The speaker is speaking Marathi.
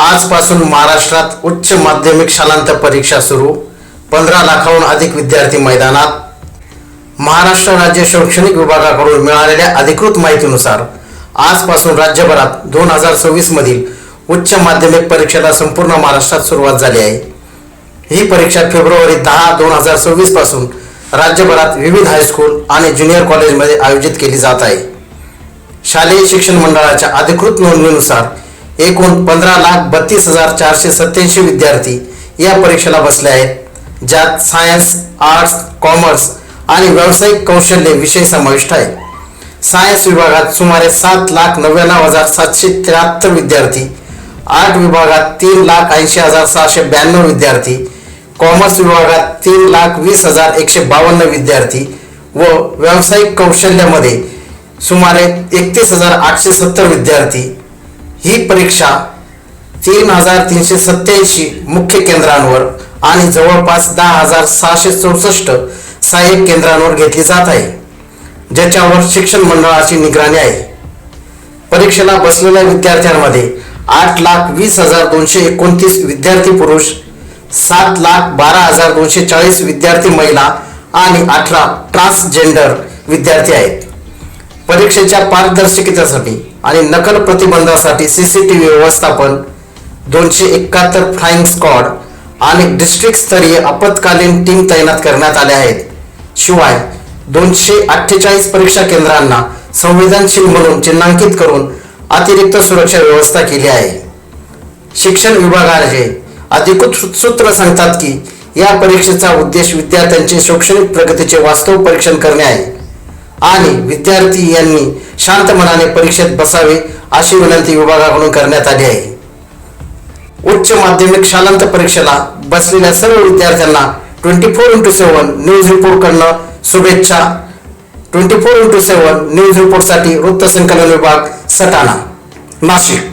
आजपासून महाराष्ट्रात उच्च माध्यमिक शालांत परीक्षा सुरू. 15 लाखाहून अधिक विद्यार्थी मैदानात. महाराष्ट्र राज्य शैक्षणिक विभागाकडून मिळालेल्या अधिकृत माहितीनुसार आजपासून राज्यभरात 2026 मधील उच्च माध्यमिक परीक्षेला संपूर्ण महाराष्ट्रात सुरुवात झाली आहे. ही परीक्षा फेब्रुवारी 10, 2026 पासून राज्यभरात विविध हायस्कूल आणि ज्युनियर कॉलेजमध्ये आयोजित केली जात आहे. शालेय शिक्षण मंडळाच्या अधिकृत नोंदणीनुसार एकूण 15,32,487 विद्यार्थी या परीक्षेला बसले आहेत, ज्यात सायन्स, आर्ट्स, कॉमर्स आणि व्यावसायिक कौशल्य विषय समाविष्ट आहेत. सायन्स विभागात सुमारे 7,99,773 विद्यार्थी, आर्ट विभागात 3,80,692 विद्यार्थी, कॉमर्स विभागात 3,20,152 विद्यार्थी व व्यावसायिक कौशल्यामध्ये सुमारे 31,870 विद्यार्थी. ही परीक्षा 3,387 मुख्य केंद्रांवर आणि जवळपास 10,664 सहाय्यक केंद्रांवर घेतली जात आहे, ज्याच्यावर शिक्षण मंडळाची निगराणी आहे. परीक्षेला बसलेल्या विद्यार्थ्यांमध्ये 8,20,229 विद्यार्थी पुरुष, 7,12,240 विद्यार्थी महिला आणि 18 ट्रान्सजेंडर विद्यार्थी आहेत. परीक्षेच्या पारदर्शकतेसाठी आणि नकल प्रतिबंधासाठी CCTV व्यवस्थापन, 271 फ्लाइंग स्क्वॉड आणि डिस्ट्रिक्ट स्तरीय आपत्कालीन टीम तैनात करण्यात आल्या आहेत. शिवाय 248 परीक्षा केंद्रांना संवेदनशील म्हणून चिन्हांकित करून अतिरिक्त सुरक्षा व्यवस्था केली आहे. शिक्षण विभागाचे अधिकृत सूत्र सांगतात की या परीक्षेचा उद्देश विद्यार्थ्यांचे शैक्षणिक प्रगतीचे वास्तव परीक्षण करणे आहे आणि विद्यार्थी यांनी शांत मनाने परीक्षेत बसावे अशी विनंती विभागाकडून करण्यात आली आहे. उच्च माध्यमिक शालांत परीक्षेला बसलेल्या सर्व विद्यार्थ्यांना 24x7 न्यूज रिपोर्ट करणं शुभेच्छा. 24x7 न्यूज रिपोर्टसाठी वृत्तसंकलन विभाग, सटाणा, नाशिक.